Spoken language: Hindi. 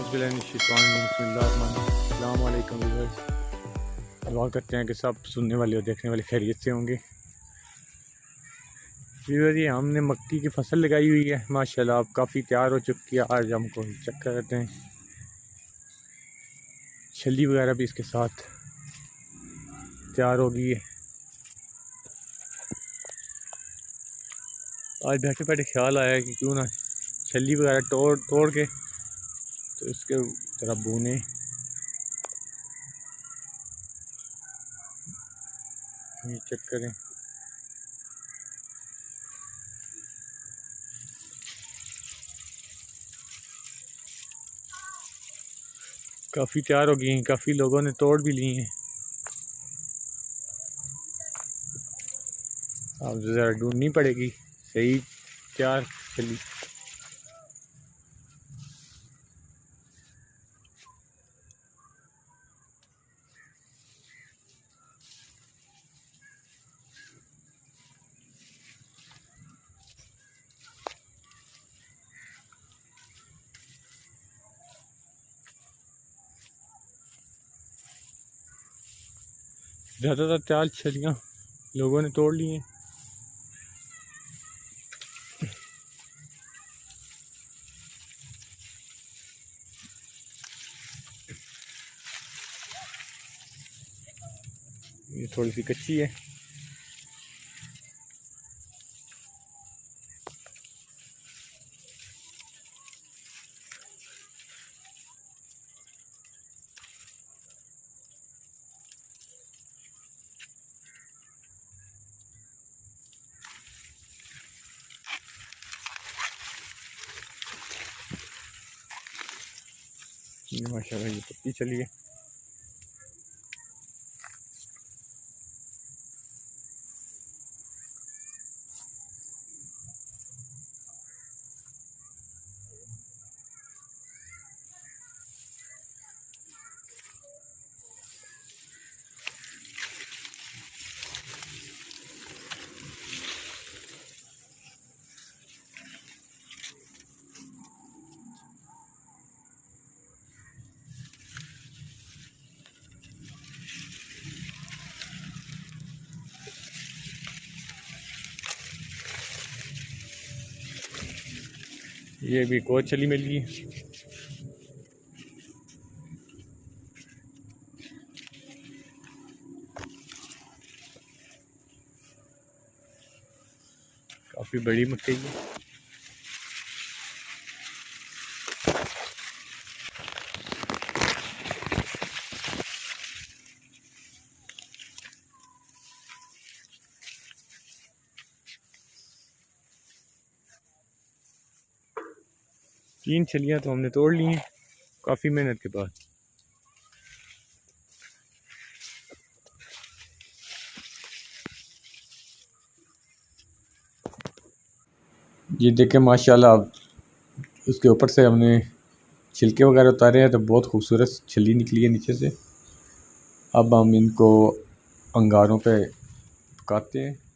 अस्सलामुअलैकुम व्यूअर्स। दुआ करते हैं कि सब सुनने वाले और देखने वाले खैरियत से होंगे। व्यूअर्स, ये हमने मक्की की फसल लगाई हुई है, माशाल्लाह अब काफ़ी तैयार हो चुकी है। आज हमको चेक करते हैं, छली वगैरह भी इसके साथ तैयार हो गई है। आज बैठे बैठे ख्याल आया कि क्यों ना छली वगैरह तोड़ के तो इसके तरह बोने। ये चेक करें, काफ़ी तैयार हो गई हैं, काफ़ी लोगों ने तोड़ भी ली हैं। अब ज़रा ढूंढनी पड़ेगी सही तैयार छली। ज़्यादातर तैयार छलियाँ लोगों ने तोड़ ली हैं। ये थोड़ी सी कच्ची है। ये माशाल्लाह ये पक्की चली है। ये भी एक और छली मिल गई। काफ़ी बड़ी मक्की है। तीन छलियाँ तो हमने तोड़ ली हैं काफ़ी मेहनत के बाद। ये देखें माशाल्लाह, अब उसके ऊपर से हमने छिलके वगैरह उतारे हैं तो बहुत खूबसूरत छली निकली है नीचे से। अब हम इनको अंगारों पे पकाते हैं।